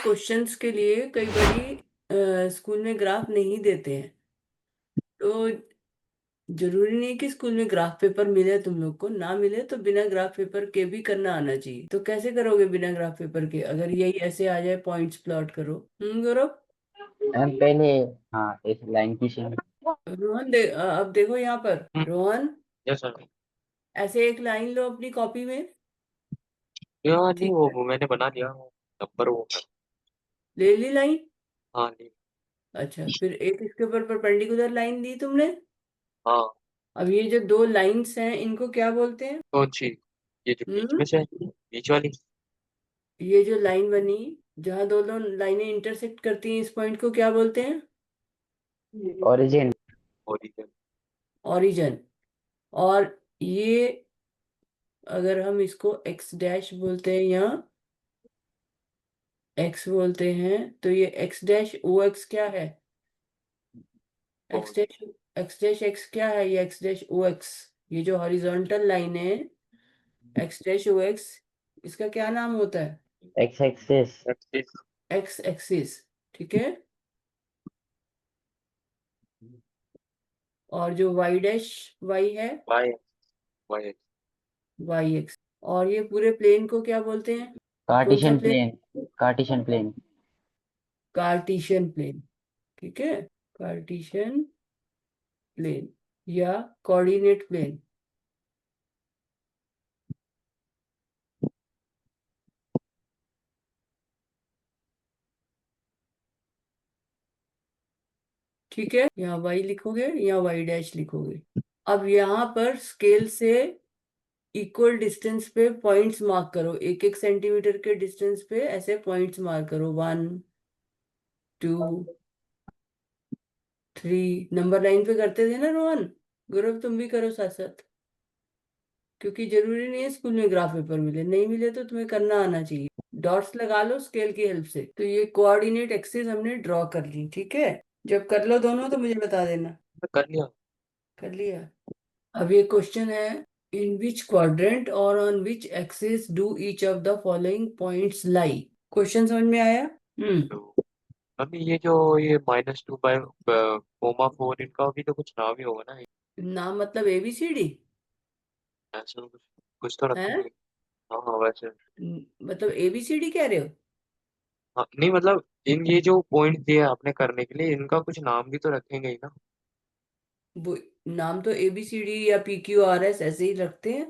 Questions के लिए कई बारी स्कूल में ग्राफ नहीं देते हैं। तो जरूरी नहीं कि स्कूल में ग्राफ पेपर मिले, तुम लोग को ना मिले तो बिना ग्राफ पेपर के भी करना आना चाहिए। तो कैसे करोगे बिना ग्राफ पेपर के? अगर यही ऐसे आ जाए पॉइंट्स प्लॉट करो। गौरव। मैम पहले। हाँ, एक लाइन की शेयर। रोहन अब देखो यहाँ पर रोहन। Yes sir. ऐसे एक लाइन लो अपनी कॉपी में। यार नहीं, ठीक है, वो मैंने बना दिया वो नंबर वो। ले ली लाइन। हाँ नहीं। अच्छा, फिर एक इसके ऊपर परपेंडिकुलर लाइन दी तुमने। हाँ। अब ये जो दो लाइंस हैं इनको क्या बोलते हैं? कौन सी? ये जो बीच हम्म में से है, बीच वाली। ये जो लाइन बनी, जहां दोनों लाइनें इंटरसेक्ट करती हैं, इस पॉइंट को क्या बोलते हैं? ओरिजिन। ओरिजिन। ओरिजिन। और ये, अगर हम इसको एक्स डैश बोलते हैं या एक्स बोलते हैं, तो ये एक्स डैश ओ एक्स क्या है? एक्स डैश एक्स क्या है? ये एक्स डैश ओ एक्स, ये जो हॉरिजॉन्टल लाइन है, एक्स डैश ओ एक्स, इसका क्या नाम होता है? X axis. Axis. X axis. ठीक है। और जो वाई डैश वाई है, वाई। वाई। Y X. और ये पूरे प्लेन को क्या बोलते हैं? कौन सा Cartesian plane? Plane. Cartesian plane. Cartesian plane. ठीक है, कार्टेशियन प्लेन या कोऑर्डिनेट प्लेन। ठीक है, यहाँ वाई लिखोगे, यहाँ वाई डैश लिखोगे। अब यहाँ पर स्केल से इक्वल डिस्टेंस पे पॉइंट्स मार्क करो, एक एक सेंटीमीटर के डिस्टेंस पे ऐसे पॉइंट्स मार्क करो। 1 2 3। नंबर लाइन पे करते थे ना रोहन? गौरव तुम भी करो साथ साथ, क्योंकि जरूरी नहीं है स्कूल में ग्राफ पेपर मिले, नहीं मिले तो तुम्हें करना आना चाहिए। डॉट्स लगा लो स्केल की हेल्प से। तो ये कोऑर्डिनेट एक्सिस हमने ड्रॉ कर ली। ठीक है, जब कर लो दोनों तो मुझे बता देना। कर लिया। कर लिया। अब ये क्वेश्चन है, इन विच क्वाड्रेंट और on which axis do each of the following points lie? Question समझ में आया? तो अभी ये जो ये -2/4 इनका भी तो कुछ नाम ही होगा ना। नाम मतलब ABCD ऐसा कुछ कुछ तो है? रखेंगे। हाँ हाँ वैसे। मतलब ABCD कह रहे हो? हाँ नहीं मतलब इन ये जो पॉइंट दिए आपने करने के लिए इनका कुछ नाम भी तो रखेंगे ही ना। वो नाम तो ABCD या PQRS ऐसे ही रखते हैं।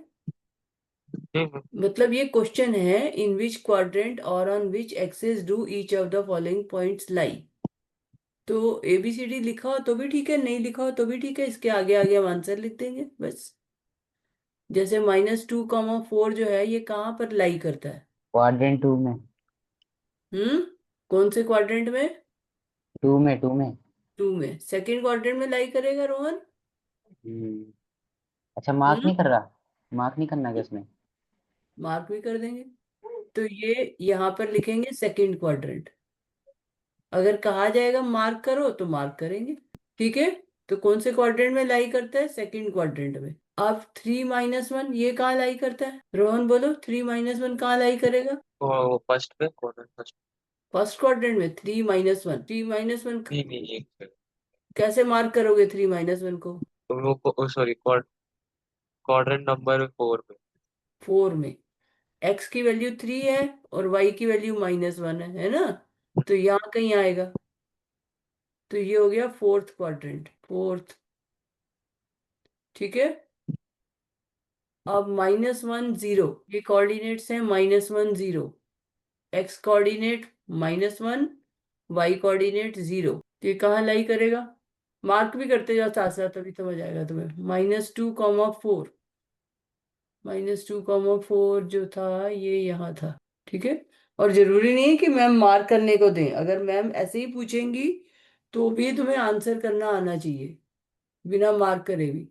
हम्म। मतलब ये क्वेश्चन है, इन विच क्वाड्रेंट और on which axis do each of the following points लाई। तो ABCD लिखा हो तो भी ठीक है, नहीं लिखा हो तो भी ठीक है, इसके आगे आगे हम आंसर लिख देंगे बस। जैसे -2, 4 जो है, ये कहाँ पर लाई करता है? क्वाड्रेंट 2 में। हम्म कौन से क्वाड्रेंट में? 2 में 2 में। 2 में। सेकंड क्वाड्रेंट में लाई करेगा रोहन? हम्म। अच्छा, मार्क हम्म नहीं कर रहा। मार्क नहीं करना क्या इसमें? मार्क भी कर देंगे। तो ये यहाँ पर लिखेंगे सेकंड क्वाड्रेंट। अगर कहा जाएगा मार्क करो तो मार्क करेंगे। ठीक है। तो कौन से क्वाड्रेंट में लाई करता है? सेकंड क्वाड्रेंट में। अब 3 - 1 ये कहाँ लाई करता है? रोहन बोलो, 3 - 1 कहाँ लाई करेगा? वो फर्स्ट पे क्वाड्रेंट फर्स्ट। फर्स्ट क्वाड्रेंट में 3 - 1। 3 - 1 नहीं नहीं एक पे। कैसे मार्क करोगे 3 - 1 को? तो वो सॉरी क्वाड्रेंट नंबर 4 पे। 4 में एक्स की वैल्यू 3 है और वाई की वैल्यू -1 है ना? तो यहाँ कहीं आएगा। तो ये हो गया फोर्थ क्वाड्रेंट, फोर्थ। ठीक है। अब -1 0, ये कोऑर्डिनेट्स हैं। -1 0, एक्स कोऑर्डिनेट -1, वाई कोऑर्डिनेट 0। तो ये कहाँ लाई करेगा? मार्क भी करते जाओ साथ साथ, तभी समझ आएगा तुम्हें। -2, 4, -2, 4 जो था ये यहाँ था। ठीक है। और जरूरी नहीं है कि मैम मार्क करने को दें, अगर मैम ऐसे ही पूछेंगी तो भी तुम्हें आंसर करना आना चाहिए बिना मार्क करे भी।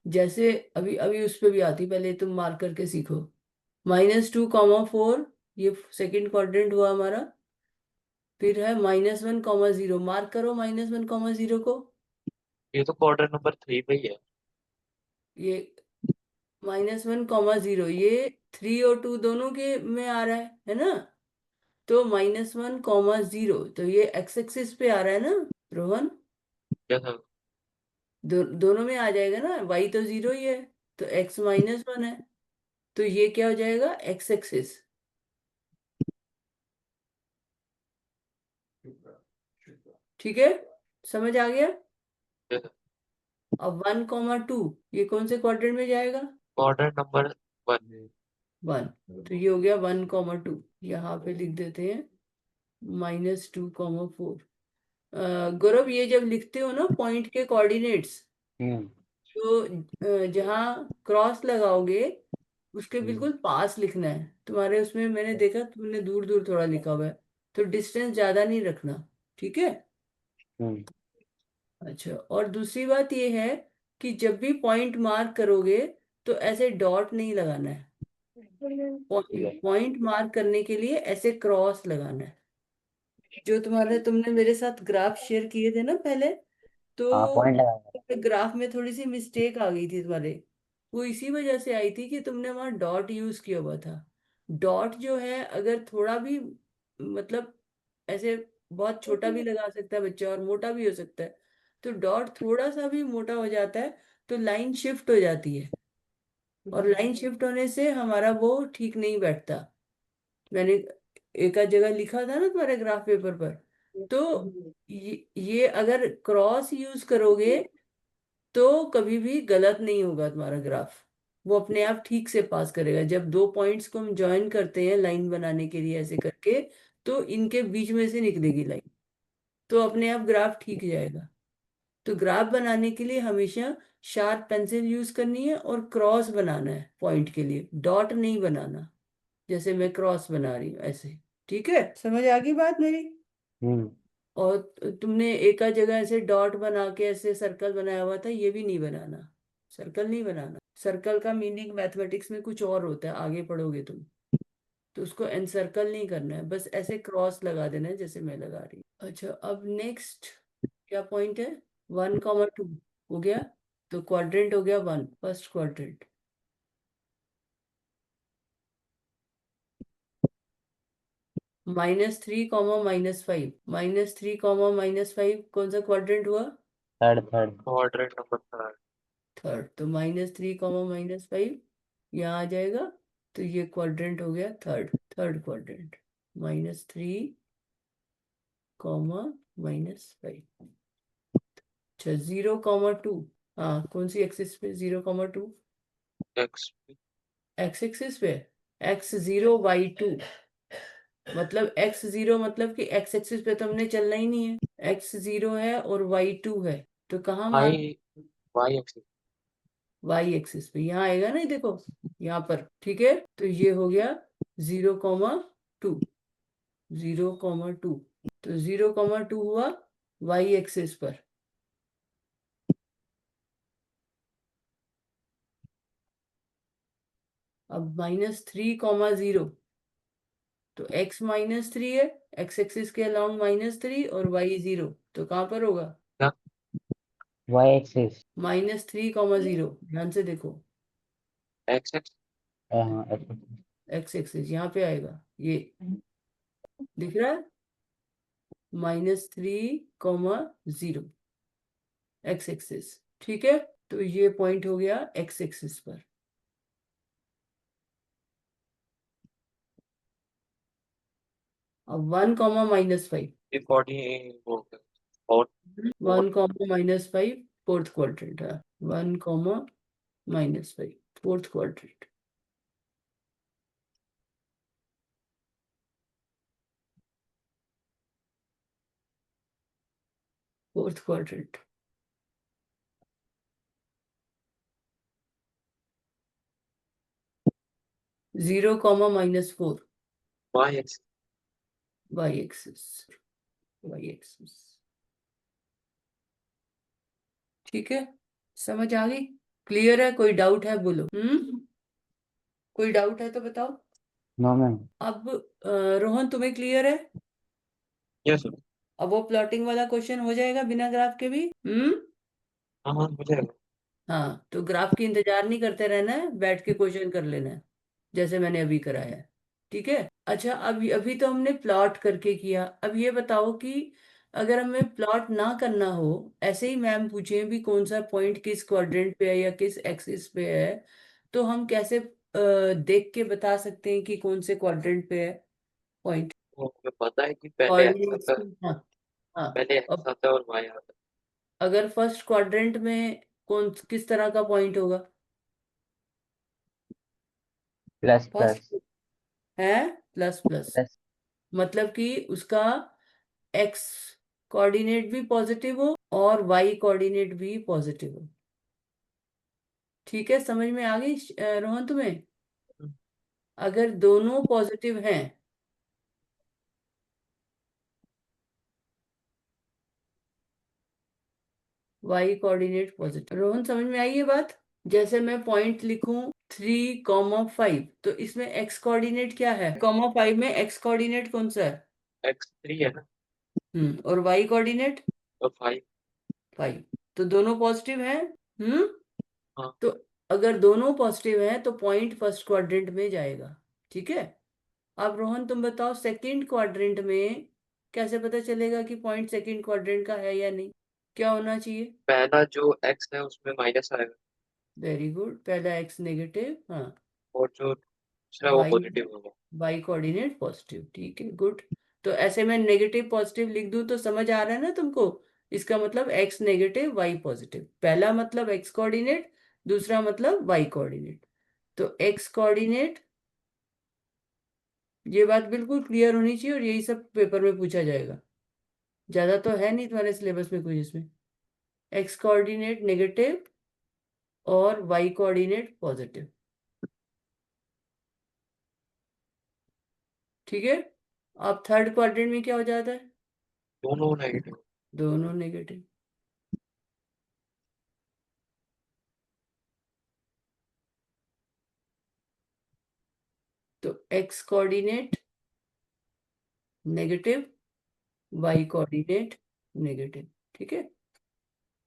जैसे अभी अभी उस पे भी आती, पहले तुम मार्क करके सीखो। -2, 4, ये सेकंड क्वाड्रेंट हुआ हमारा। फिर है -1, 0, मार्क करो -1, 0 को। ये तो क्वाड्रेंट नंबर 3 पे ही है। ये -1, 0 ये 3 और 2 दोनों के में आ रहा है ना? तो -1, 0, तो ये एक्स एक्सिस पे आ रहा है ना रोहन? क्या था? दोनों में आ जाएगा ना, y तो 0 ही है, तो x-1 है, तो ये क्या हो जाएगा, एक्स एक्सिस। ठीक है, समझ आ गया? क्या था? अब 1, 2 ये कौन से क्वाड्रेंट में जाएगा? Quadrant number 1। 1, तो ये हो गया 1, 2, यहाँ पे लिख देते हैं -2, 4। गौरव, ये जब लिखते हो ना पॉइंट के कोऑर्डिनेट्स, हम्म तो जहाँ क्रॉस लगाओगे उसके हम्म बिल्कुल पास लिखना है। तुम्हारे उसमें मैंने देखा तुमने दूर दूर थोड़ा लिखा हुआ है, तो डिस्टेंस ज्यादा नहीं रखना। ठीक है। हम्म अच्छा, और दूसरी बात ये है कि जब भी पॉइंट मार्क करोगे तो ऐसे डॉट नहीं लगाना है। ठीक है। पॉइंट मार्क करने के लिए ऐसे क्रॉस लगाना है। जो तुमने मेरे साथ ग्राफ शेयर किए थे ना पहले, हाँ, तो पॉइंट लगाएंगे। ग्राफ में थोड़ी सी मिस्टेक आ गई थी तुम्हारे। वो इसी वजह से आई थी कि तुमने वहां डॉट यूज किया हुआ था। डॉट जो है, अगर थोड़ा भी, मतलब ऐसे बहुत छोटा भी लगा सकता है बच्चा और मोटा भी हो सकता है, तो डॉट थोड़ा सा भी मोटा हो जाता है तो लाइन शिफ्ट हो जाती है, और लाइन शिफ्ट होने से हमारा वो ठीक नहीं बैठता। मैंने एक आध जगह लिखा था ना तुम्हारे ग्राफ पेपर पर। तो ये अगर क्रॉस यूज करोगे तो कभी भी गलत नहीं होगा तुम्हारा ग्राफ। वो अपने आप ठीक से पास करेगा। जब दो पॉइंट्स को हम ज्वाइन करते हैं लाइन बनाने के लिए ऐसे करके, तो इनके बीच में से निकलेगी लाइन, तो अपने आप ग्राफ ठीक जाएगा। तो ग्राफ बनाने के लिए हमेशा शार्प पेंसिल यूज करनी है और क्रॉस बनाना है पॉइंट के लिए, डॉट नहीं बनाना। जैसे मैं क्रॉस बना रही हूँ ऐसे। ठीक है, समझ आ गई बात मेरी? हम्म और तुमने एक आध जगह ऐसे डॉट बना के ऐसे सर्कल बनाया हुआ था, ये भी नहीं बनाना। सर्कल नहीं बनाना। सर्कल का मीनिंग मैथमेटिक्स में कुछ और होता है, आगे पढ़ोगे तुम। तो उसको एनसर्कल नहीं करना है, बस ऐसे क्रॉस लगा देना है जैसे मैं लगा रही हूँ। अच्छा, अब नेक्स्ट क्या पॉइंट है? 1, 2 हो गया, तो क्वाड्रेंट हो गया 1, फर्स्ट क्वाड्रेंट। -3, -3, -5 कौन सा क्वाड्रेंट हुआ? थर्ड। Quadrant number 3। थर्ड। तो -3, -5 यहाँ आ जाएगा, तो ये क्वाड्रेंट हो गया थर्ड। Third quadrant, -3, -5। अच्छा, 0, 2, हाँ कौन सी एक्सिस पे 0, 2? एक्स। एक्स एक्सिस पे, x0, y2। मतलब x0 मतलब कि एक्स एक्सिस पे तो हमने चलना ही नहीं है, x0 है और y2 है, तो कहाँ mark? Y Y axis. Y axis पे यहाँ आएगा ना, ये देखो यहाँ पर। ठीक है, तो ये हो गया 0, 2, 0, 2, तो 0, 2 हुआ वाई एक्सिस पर। अब -3, 0, तो x-3 है, एक्स एक्सिस के अलाउंग -3 और y 0, तो कहाँ पर होगा? क्या? Y axis. -3, 0, ध्यान से देखो। X x. हाँ, एक्सिस। एक्स एक्सिस यहाँ पे आएगा, ये दिख रहा है, -3, 0, एक्स एक्सिस। ठीक है, तो ये पॉइंट हो गया एक्स एक्सिस पर। अब 1, -5। ये 40 वो हो गया। और और 1, -5 फोर्थ क्वाड्रेंट है। 1, -5 fourth quadrant. Fourth quadrant. 0, -4 Y axis. Y axis. Y axis. ठीक है, समझ आ गई? क्लियर है? कोई डाउट है बोलो। कोई डाउट है तो बताओ। No ma'am. अब रोहन, तुम्हें क्लियर है? यस। अब वो प्लॉटिंग वाला क्वेश्चन हो जाएगा बिना ग्राफ के भी। हाँ हाँ, मुझे हाँ, तो ग्राफ की इंतजार नहीं करते रहना है, बैठ के क्वेश्चन कर लेना है जैसे मैंने अभी कराया है। ठीक है। अच्छा, अभी अभी तो हमने प्लॉट करके किया। अब ये बताओ कि अगर हमें प्लॉट ना करना हो, ऐसे ही मैम पूछे भी कौन सा पॉइंट किस क्वाड्रेंट पे है या किस एक्सिस पे है, तो हम कैसे देख के बता सकते हैं कि कौन से क्वाड्रेंट पे है पॉइंट? वो हमें पता है कि पहले एक्स कोऑर्डिनेट्स आता है, की, हाँ। हाँ। पहले एक्स अब आता है और वाई आता अगर फर्स्ट क्वाड्रेंट में कौन किस तरह का पॉइंट होगा? प्लस प्लस फर्स्ट है प्लस प्लस, प्लस। मतलब कि उसका एक्स कोऑर्डिनेट भी पॉजिटिव हो और वाई कोऑर्डिनेट भी पॉजिटिव हो। ठीक है, समझ में आ गई रोहन तुम्हें? है। अगर दोनों पॉजिटिव हैं, वाई कोऑर्डिनेट पॉजिटिव। रोहन समझ में आई ये बात? जैसे मैं पॉइंट लिखूं 3,5, तो इसमें एक्स कोऑर्डिनेट क्या है? 5 में एक्स कोऑर्डिनेट कौन सा है? एक्स 3 है ना, और वाई कोऑर्डिनेट और 5। 5। तो दोनों पॉजिटिव हैं। हम्म। हाँ, तो अगर दोनों पॉजिटिव हैं तो पॉइंट फर्स्ट क्वाड्रेंट में जाएगा। ठीक है। अब रोहन तुम बताओ, सेकंड क्वाड्रेंट में कैसे पता चलेगा कि पॉइंट सेकंड क्वाड्रेंट का है या नहीं? क्या होना चाहिए? पहला जो एक्स है उसमें माइनस आएगा, वेरी गुड, पहला एक्स नेगेटिव, हाँ। और जो दूसरा वो वाई पॉजिटिव होगा। वाई कोऑर्डिनेट पॉजिटिव, ठीक है, गुड। तो ऐसे में नेगेटिव पॉजिटिव लिख दूं तो समझ आ रहा है ना तुमको? इसका मतलब एक्स नेगेटिव वाई पॉजिटिव, पहला मतलब एक्स कोऑर्डिनेट, दूसरा मतलब वाई कोऑर्डिनेट। तो एक्स कोऑर्डिनेट, ये बात बिल्कुल क्लियर होनी चाहिए, और यही सब पेपर में पूछा जाएगा। ज्यादा तो है नहीं तुम्हारे सिलेबस में कुछ इसमें। एक्स कोऑर्डिनेट नेगेटिव और वाई कोऑर्डिनेट पॉजिटिव। ठीक है। अब थर्ड क्वाड्रेंट में क्या हो जाता है? दोनों नेगेटिव। दोनों नेगेटिव। तो X coordinate negative, Y coordinate negative. ठीक है।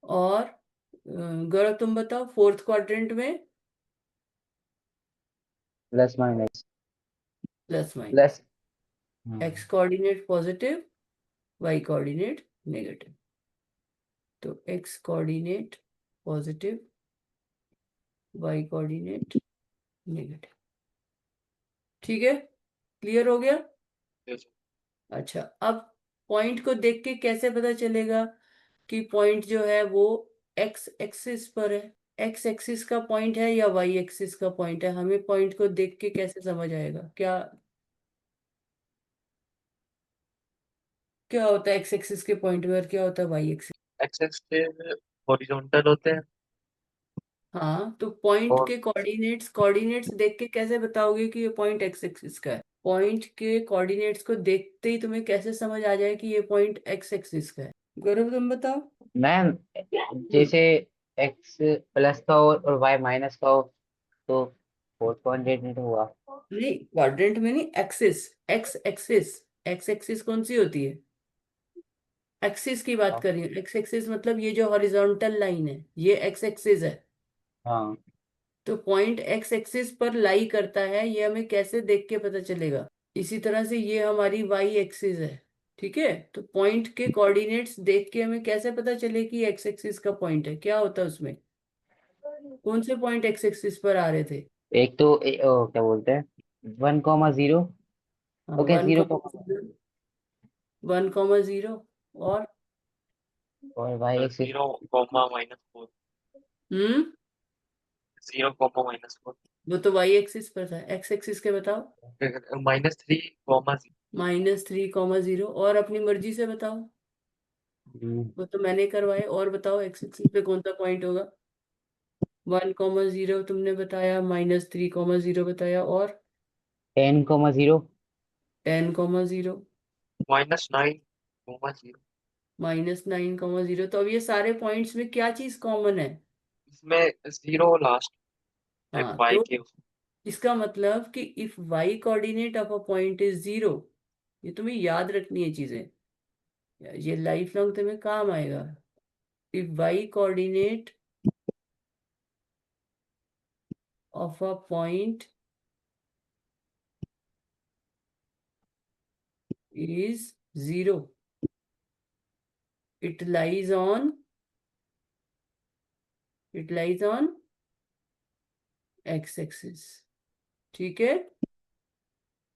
और गौरव तुम बताओ, फोर्थ क्वाड्रेंट में plus minus plus minus, plus. X coordinate positive, Y coordinate negative. तो X coordinate positive, Y coordinate negative. ठीक है, क्लियर हो गया? अच्छा, अब पॉइंट को देख के कैसे पता चलेगा कि पॉइंट जो है वो एक्स एक्सिस पर है? एक्स एक्सिस का पॉइंट है या वाई एक्सिस का पॉइंट है? हमें पॉइंट को देख के कैसे समझ आएगा? क्या क्या होता है एक्स एक्सिस के पॉइंट में और क्या होता है वाई एक्सिस? एक्स एक्स पे हॉरिजॉन्टल होते हैं, हाँ, तो पॉइंट और के कोऑर्डिनेट्स कोऑर्डिनेट्स देख के कैसे बताओगे कि ये पॉइंट एक्स एक्सिस का है? पॉइंट के कोऑर्डिनेट्स को देखते ही तुम्हें कैसे समझ आ जाए कि ये पॉइंट एक्स एक्सिस का है? गौरव तुम बताओ। मैम, हम्म, जैसे एक्स प्लस का हो और वाई माइनस का हो तो 4.8 हुआ। नहीं, क्वाड्रेंट में नहीं, axis. X axis, X axis कौन सी होती है? एक्सिस की बात कर रही हूँ। एक्स एक्सिस मतलब ये जो हॉरिजॉन्टल लाइन है, ये एक्स एक्सिस है। हाँ, तो पॉइंट एक्स एक्सिस पर लाई करता है, ये हमें कैसे देख के पता चलेगा? इसी तरह से ये हमारी वाई एक्सिस है। ठीक है। तो पॉइंट के कोऑर्डिनेट्स देख के हमें कैसे पता चले कि एक्स एक्सिस का पॉइंट है? क्या होता है उसमें? कौन से पॉइंट एक्स एक्सिस पर आ रहे थे? एक तो क्या बोलते हैं, 1,0। हाँ, ओके, वन 0, कॉमा जीरो, 1,0, और और वाई एक्सिस 0, हम्म -4। वो तो वाई एक्सिस पर था। एक्स एक्सिस के बताओ। -3, -3,0, और अपनी मर्जी से बताओ। वो तो मैंने करवाए। और बताओ एक्स एक्सिस पे कौन सा पॉइंट होगा? 1,0 तुमने बताया, -3,0 बताया, और 10,0। 10,0, -9, 0। -9,0। तो अब ये सारे पॉइंट्स में क्या चीज कॉमन है? इसमें 0 लास्ट है हाँ, y तो के। इसका मतलब कि if Y coordinate of a point is 0, ये तुम्हें याद रखनी है चीजें, ये लाइफ लॉन्ग तुम्हें काम आएगा। If Y coordinate of a point is 0. It lies on x axis. ठीक है,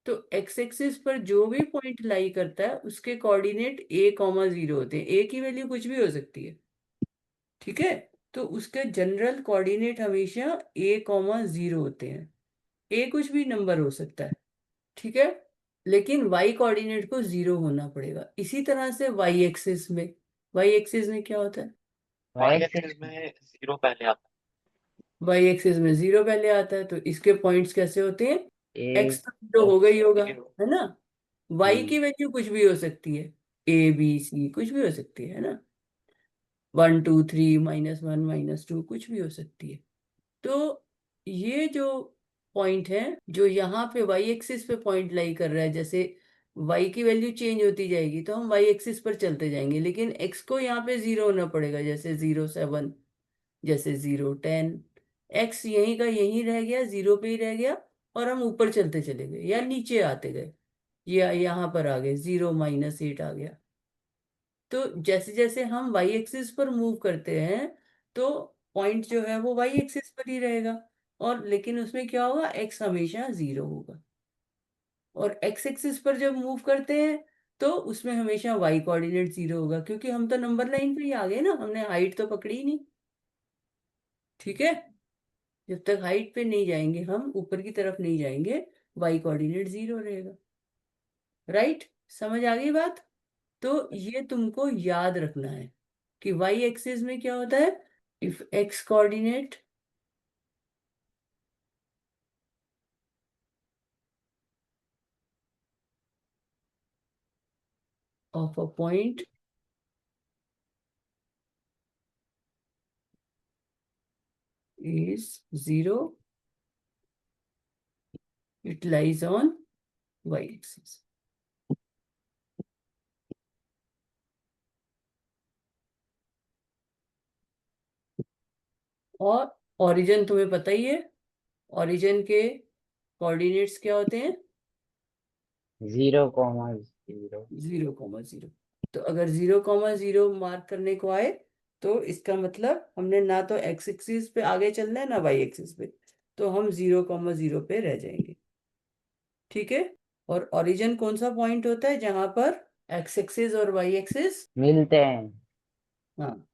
तो x एक्सिस पर जो भी पॉइंट लाई करता है उसके कोऑर्डिनेट a,0 होते हैं। a की वैल्यू कुछ भी हो सकती है। ठीक है, तो उसके जनरल कोऑर्डिनेट हमेशा a,0 होते हैं। a कुछ भी नंबर हो सकता है। ठीक है, लेकिन y कोऑर्डिनेट को 0 होना पड़ेगा। इसी तरह से y एक्सिस में क्या होता है? वाई y एक्सिस एक्सिस में 0 पहले आता y एक्सिस में 0 पहले आता है, तो इसके पॉइंट्स कैसे होते हैं? ए x तो 0 होगा ही होगा, है। 0 है ना। y की वैल्यू कुछ भी हो सकती है, a b c कुछ भी हो सकती है ना। 1 2 3 -1 -2 कुछ भी हो सकती है। तो ये जो पॉइंट है जो यहाँ पे y एक्सिस पे पॉइंट लाई कर रहा है, जैसे y की वैल्यू चेंज होती जाएगी तो हम y एक्सिस पर चलते जाएंगे, लेकिन x को यहाँ पे 0 होना पड़ेगा। जैसे 0 7, जैसे 0 10, x यहीं का यहीं रह गया, 0 पे ही रह गया, और हम ऊपर चलते चले गए या नीचे आते गए, या यहाँ पर आ गए 0 -8 आ गया। तो जैसे जैसे हम y एक्सिस पर मूव करते हैं तो पॉइंट जो है वो y एक्सिस पर ही रहेगा, और लेकिन उसमें क्या होगा, x हमेशा 0 होगा। और x एक्सिस पर जब मूव करते हैं तो उसमें हमेशा y कोऑर्डिनेट 0 होगा, क्योंकि हम तो नंबर लाइन पे ही आ गए ना, हमने हाइट तो पकड़ी ही नहीं। ठीक है, जब तक हाइट पे नहीं जाएंगे, हम ऊपर की तरफ नहीं जाएंगे, y कोऑर्डिनेट 0 रहेगा। राइट, समझ आ गई बात? तो ये तुमको याद रखना है कि y एक्सिस में क्या होता है। If x coordinate of a point is 0, it lies on y axis। और ओरिजिन तुम्हें पता ही है, ओरिजिन के कोऑर्डिनेट्स क्या होते हैं? 0,0। 0,0। तो अगर 0,0 मार्क करने को आए तो इसका मतलब हमने ना तो x एक्सिस पे आगे चलना है ना y एक्सिस पे, तो हम 0,0 पे रह जाएंगे। ठीक है, और ओरिजिन कौन सा पॉइंट होता है जहां पर x एक्सिस और y एक्सिस, मिलते हैं। हाँ,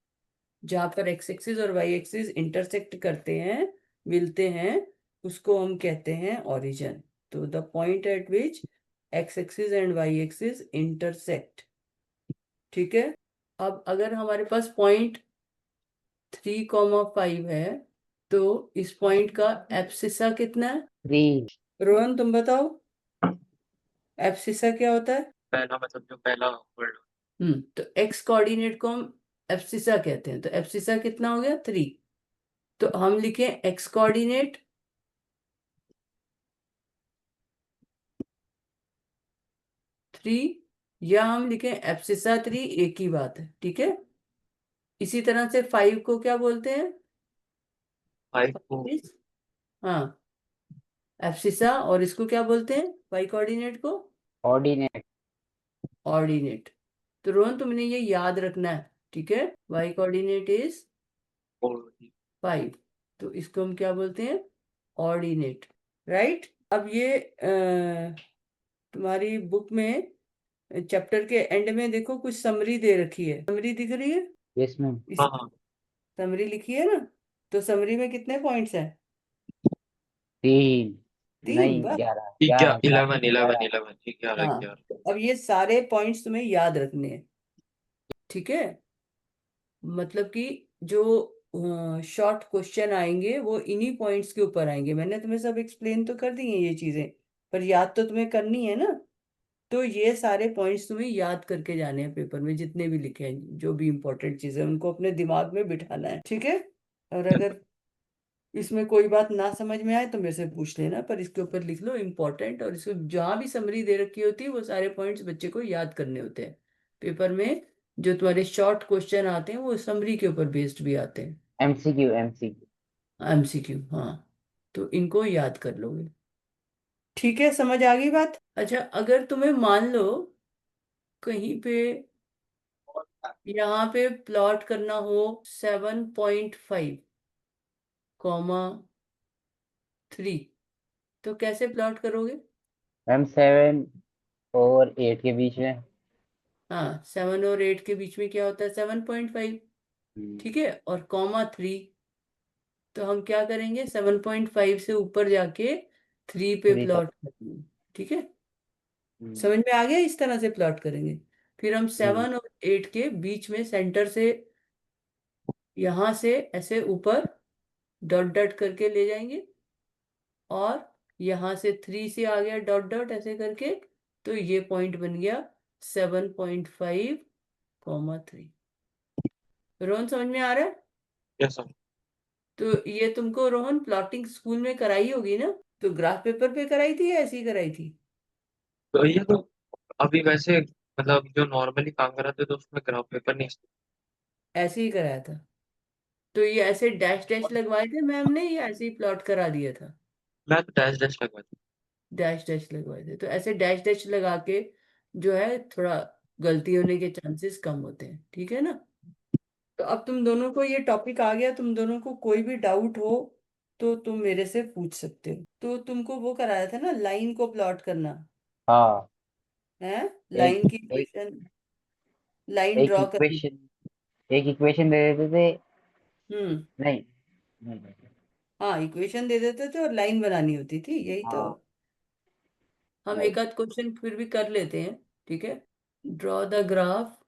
जहां पर x एक्सिस और y एक्सिस इंटरसेक्ट करते हैं, मिलते हैं, उसको हम कहते हैं ओरिजिन। तो the point eight which x axis and y axis intersect. ठीक है, अब अगर हमारे पास पॉइंट 3,5 है तो इस पॉइंट का एब्सिसा कितना है? 3। रोहन तुम बताओ, एब्सिसा क्या होता है? पहला मतलब जो पहला वर्ड। तो एक्स कोऑर्डिनेट को हम एब्सिसा कहते हैं, तो एब्सिसा कितना हो गया? 3। तो हम लिखें एक्स कोऑर्डिनेट 3, या हम लिखें एब्सिसा 3, एक ही बात है। ठीक है, इसी तरह से 5 को क्या बोलते हैं? 5 को 5 हाँ, एब्सिसा, और इसको क्या बोलते हैं वाई कोऑर्डिनेट को? ऑर्डिनेट। ऑर्डिनेट। तो रोहन तुमने ये याद रखना है। ठीक है, वाई कोऑर्डिनेट इज 5, तो इसको हम क्या बोलते हैं? ऑर्डिनेट। राइट, अब ये तुम्हारी बुक में चैप्टर के एंड में देखो कुछ समरी दे रखी है, समरी दिख रही है? Yes ma'am. इस हाँ हाँ समरी लिखी है ना, तो समरी में कितने पॉइंट्स हैं? 3 3 नहीं, बस। 11 ठीक है। 11 11 11 11। 11 11 हाँ, 11। तो अब ये सारे पॉइंट्स तुम्हें याद रखने हैं। ठीक है, मतलब कि जो शॉर्ट क्वेश्चन आएंगे वो इन्हीं पॉइंट्स के ऊपर आएंगे। मैंने तुम्हें सब एक्सप्लेन तो कर दी हैं ये चीजें, पर याद तो तुम्हें करनी है ना। तो ये सारे पॉइंट्स तुम्हें याद करके जाने हैं पेपर में, जितने भी लिखे हैं, जो भी इंपॉर्टेंट चीजें उनको अपने दिमाग में बिठाना है। ठीक है, और अगर इसमें कोई बात ना समझ में आए तो मेरे से पूछ लेना, पर इसके ऊपर लिख लो इम्पोर्टेंट, और इसको जहाँ भी समरी दे रखी होती है वो सारे पॉइंट्स बच्चे को याद करने होते हैं। पेपर में जो तुम्हारे शॉर्ट क्वेश्चन आते हैं वो समरी के ऊपर बेस्ड भी आते हैं, एमसीक्यू एमसीक्यू। एमसीक्यू। हाँ, तो इनको याद कर लोगे। ठीक है, समझ आ गई बात? अच्छा, अगर तुम्हें मान लो कहीं पे यहाँ पे प्लॉट करना हो 7.5 कॉमा 3, तो कैसे प्लॉट करोगे? मैम 7 और 8 के बीच में। हाँ, 7 और 8 के बीच में क्या होता है? 7.5। ठीक है, और कॉमा 3, तो हम क्या करेंगे? 7.5 से ऊपर जाके 3 पे 3 तक। प्लॉट करेंगे। ठीक है, समझ में आ गया? इस तरह से प्लॉट करेंगे। फिर हम 7 और 8 के बीच में सेंटर से यहाँ से ऐसे ऊपर डॉट डॉट करके ले जाएंगे, और यहाँ से 3 से आ गया डॉट डॉट ऐसे करके, तो ये पॉइंट बन गया 7.5 कॉमा 3। रोहन, समझ में आ रहा है? Yes sir. तो ये तुमको रोहन प्लॉटिंग स्कूल में कराई होगी ना? तो ग्राफ पेपर पे कराई थी या ऐसी कराई थी? तो ये तो अभी वैसे मतलब जो नॉर्मली काम कराते तो उसमें ग्राफ पेपर नहीं। ऐसे ही कराया था। तो ये ऐसे डैश डैश लगवाए थे मैम ने, या ऐसे ही प्लॉट करा दिया था? मैं तो डैश डैश लगवा दूँ। डैश डैश लगवाए थे। तो ऐसे डैश डैश लगा के जो है थोड़ा गलती होने के चांसेस कम होते हैं। ठीक है ना? तो अब तुम दोनों को ये टॉपिक आ गया, तुम दोनों को कोई भी डाउट हो तो तुम मेरे से पूछ सकते हो। तो तुमको वो कराया था ना, लाइन को प्लॉट करना हाँ। है, एक लाइन की एक इक्वेशन, लाइन एक ड्रॉ करनी। इक्वेशन एक इक्वेशन दे देते थे। हम्म। नहीं। नहीं। हाँ, इक्वेशन दे देते थे और लाइन बनानी होती थी, यही तो। हाँ। हम एक राइट। आध क्वेश्चन फिर भी कर लेते हैं। ठीक है, draw the graph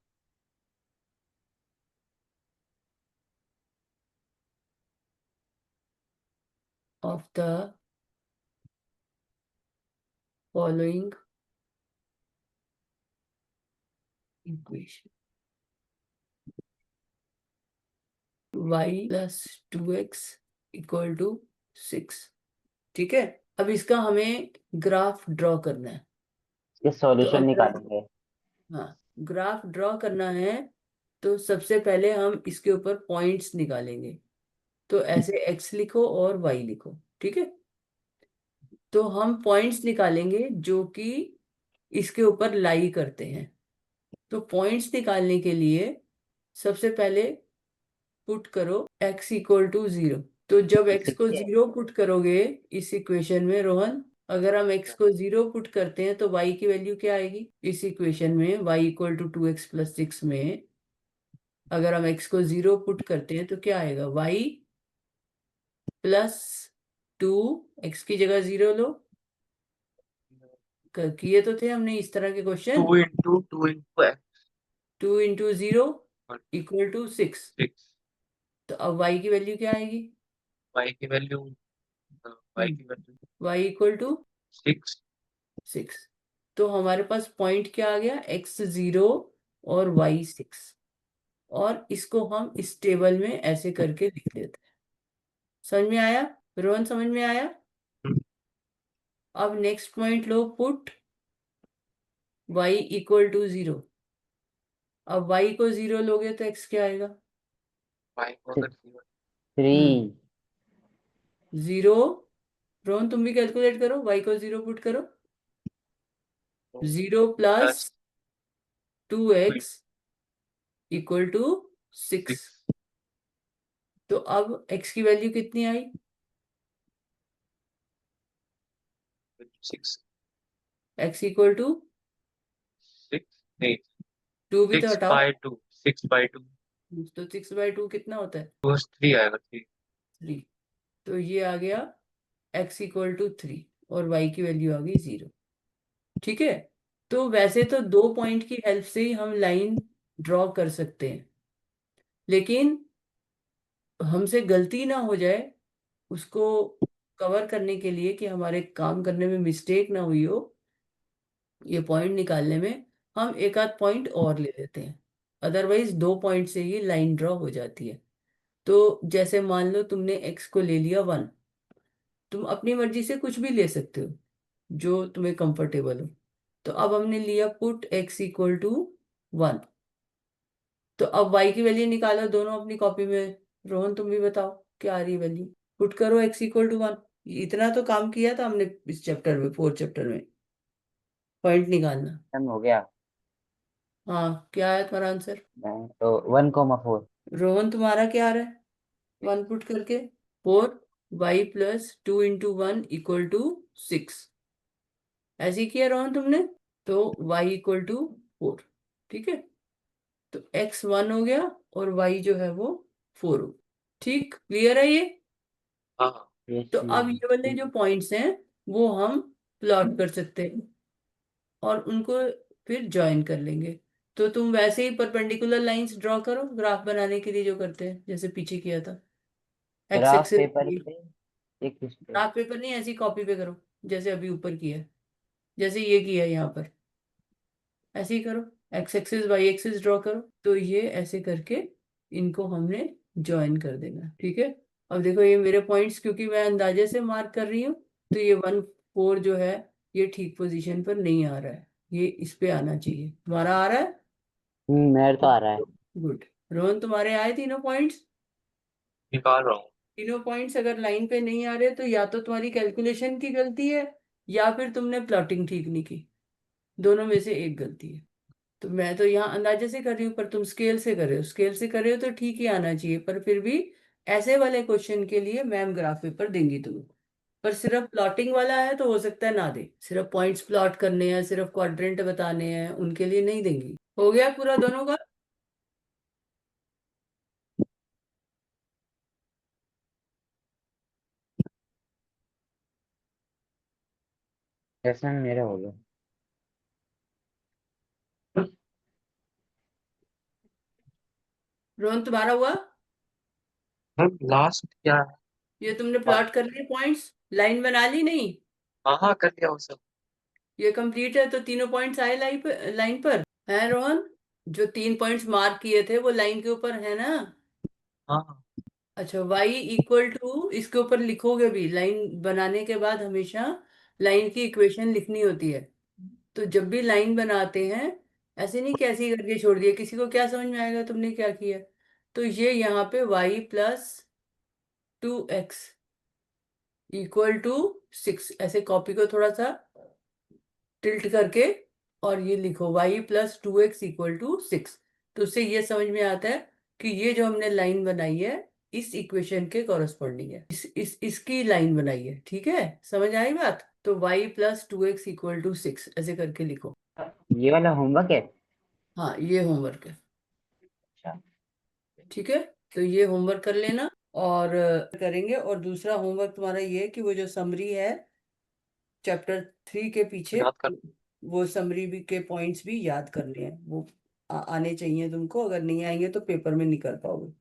of the following equation, y + 2x = 6। ठीक है, अब इसका हमें ग्राफ ड्रॉ करना है। इसके तो सॉल्यूशन अगर, निकालेंगे। हाँ, ग्राफ ड्रॉ करना है तो सबसे पहले हम इसके ऊपर पॉइंट्स निकालेंगे। तो ऐसे x लिखो और y लिखो। ठीक है, तो हम पॉइंट्स निकालेंगे जो कि इसके ऊपर लाई करते हैं। तो पॉइंट्स निकालने के लिए सबसे पहले पुट करो x = 0। तो जब ये x को कितने? 0 पुट करोगे इस इक्वेशन में रोहन, अगर हम x को 0 पुट करते हैं तो y की वैल्यू क्या आएगी इस इक्वेशन में? y = 2x + 6 में अगर हम x को 0 पुट करते हैं तो क्या आएगा? y + 2, x की जगह 0 लो। किए तो थे हमने इस तरह के two question. Into two into 2 × 0 = 6। 6। तो अब y की वैल्यू क्या आएगी? वाई की वैल्यू वाई हम्म की वैल्यू y = 6। 6। तो हमारे पास पॉइंट क्या आ गया? x 0 और y 6। और इसको हम इस टेबल में ऐसे करके लिख लेते हैं। समझ में आया रोहन? समझ में आया? अब नेक्स्ट पॉइंट लो, पुट y = 0। अब y को 0 लोगे तो x क्या आएगा? वाई को अगर 3। 0। रोहन, तुम भी कैलकुलेट करो, y को 0 पुट करो। 0 + प्लस 2x = 6। 6। तो अब x की वैल्यू कितनी आई? 6 x = 6 नहीं 2 भी तो 6 हटाओ। बाय 2 6/2 तो 6/2 कितना होता है? बस 3 आएगा 3। 3। तो ये आ गया x = 3 और y की वैल्यू आ गई 0। ठीक है, तो वैसे तो 2 पॉइंट की हेल्प से ही हम लाइन ड्रॉ कर सकते हैं, लेकिन हमसे गलती ना हो जाए उसको कवर करने के लिए, कि हमारे काम करने में मिस्टेक ना हुई हो ये पॉइंट निकालने में, हम एक आध पॉइंट और ले लेते हैं। अदरवाइज 2 पॉइंट से ही लाइन ड्रॉ हो जाती है। तो जैसे मान लो तुमने x को ले लिया 1, तुम अपनी मर्जी से कुछ भी ले सकते हो जो तुम्हें कंफर्टेबल हो। तो अब हमने लिया पुट x = 1। तो अब y की वैल्यू निकालो दोनों अपनी कॉपी में। रोहन, तुम भी बताओ क्या आ रही है वैल्यू? पुट करो x = 1। इतना तो काम किया था हमने इस चैप्टर में, 4th चैप्टर में, पॉइंट निकालना। खत्म हो गया। हाँ, क्या है तुम्हारा आंसर? तो 1,4। रोहन, तुम्हारा क्या आ रहा है? 1 पुट करके 4y+2 × 1 = 6। ऐसे ही किया रोहन तुमने? तो y = 4। ठीक है, तो x 1 हो गया और y जो है वो 4 हो। ठीक, क्लियर है ये? हाँ हाँ। तो अब ये वाले जो पॉइंट्स हैं वो हम प्लॉट कर सकते हैं और उनको फिर ज्वाइन कर लेंगे। तो तुम वैसे ही परपेंडिकुलर लाइंस ड्रॉ करो ग्राफ बनाने के लिए, जो करते हैं जैसे पीछे किया था। एक्स ग्राफ एक्सिस, पेपर पे, एक इस पे। ग्राफ पेपर नहीं, ऐसी कॉपी पे करो जैसे अभी ऊपर किया है, जैसे ये किया है यहाँ पर, ऐसे ही करो। X axis Y axis draw करो, तो ये ऐसे करके इनको हमने ज्वाइन कर देना। ठीक है, अब देखो ये मेरे पॉइंट्स क्योंकि मैं अंदाजे से मार्क कर रही हूँ, तो ये 1 4 जो है ये ठीक पोजीशन पर नहीं आ रहा है, ये इस पे आना चाहिए। तुम्हारा आ रहा है? मेरे तो आ रहा है। गुड। रोहन, तुम्हारे आए तीनों पॉइंट्स? निकाल रहा हूँ। तीनों पॉइंट्स अगर लाइन पे नहीं आ रहे तो या तो तुम्हारी कैलकुलेशन की गलती है या फिर तुमने प्लॉटिंग ठीक नहीं की, दोनों में से एक गलती है। तो मैं तो यहाँ अंदाजे से कर रही हूँ, पर तुम स्केल से कर रहे हो, स्केल से कर रहे हो तो ठीक ही आना चाहिए, पर फिर भी ऐसे वाले क्वेश्चन के लिए मैम ग्राफ पेपर देंगी तुम्हें। पर सिर्फ प्लॉटिंग वाला है तो हो सकता है ना दे, सिर्फ पॉइंट्स प्लॉट करने हैं, सिर्फ क्वाड्रेंट बताने हैं, उनके लिए नहीं देंगी। हो गया पूरा दोनों का? जैसे मेरे हो गया। रोहन, तुम्हारा हुआ? मैम लास्ट क्या है? ये तुमने प्लॉट कर लिए पॉइंट्स, लाइन बना ली नहीं? हाँ हाँ, कर दिया वो सब। ये कंप्लीट है, तो तीनों पॉइंट्स आए लाइन पर है रोहन? जो 3 पॉइंट्स मार्क किए थे वो लाइन के ऊपर है ना? हाँ हाँ। अच्छा, y = इसके ऊपर लिखोगे भी, लाइन बनाने के बाद हमेशा लाइन की इक्वेशन लिखनी होती है। तो जब भी लाइन बनाते हैं, ऐसे नहीं कैसे ही करके छोड़ दिया, किसी को क्या समझ में आएगा तुमने क्या किया? तो ये यहाँ पे y+2x = 6, ऐसे कॉपी को थोड़ा सा टिल्ट करके और ये लिखो y+2x = 6। तो उससे ये समझ में आता है कि ये जो हमने लाइन बनाई है इस इक्वेशन के कॉरस्पॉन्डिंग है, इसकी लाइन बनाई है। ठीक है, समझ आई बात? तो y+2x = 6 ऐसे करके लिखो। ये वाला होमवर्क है? हाँ, ये होमवर्क है। अच्छा। ठीक है, तो ये होमवर्क कर लेना और करेंगे। और दूसरा होमवर्क तुम्हारा ये है कि वो जो समरी है चैप्टर 3 के पीछे, याद कर। वो समरी भी के पॉइंट्स भी याद करने हैं, वो आने चाहिए तुमको, अगर नहीं आएंगे तो पेपर में नहीं कर पाओगे।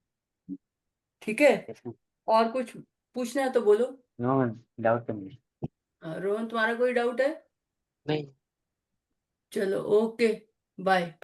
ठीक है, और कुछ पूछना है तो बोलो। नो, डाउट तो नहीं। रोहन, तुम्हारा कोई डाउट है? नहीं। चलो, ओके, बाय।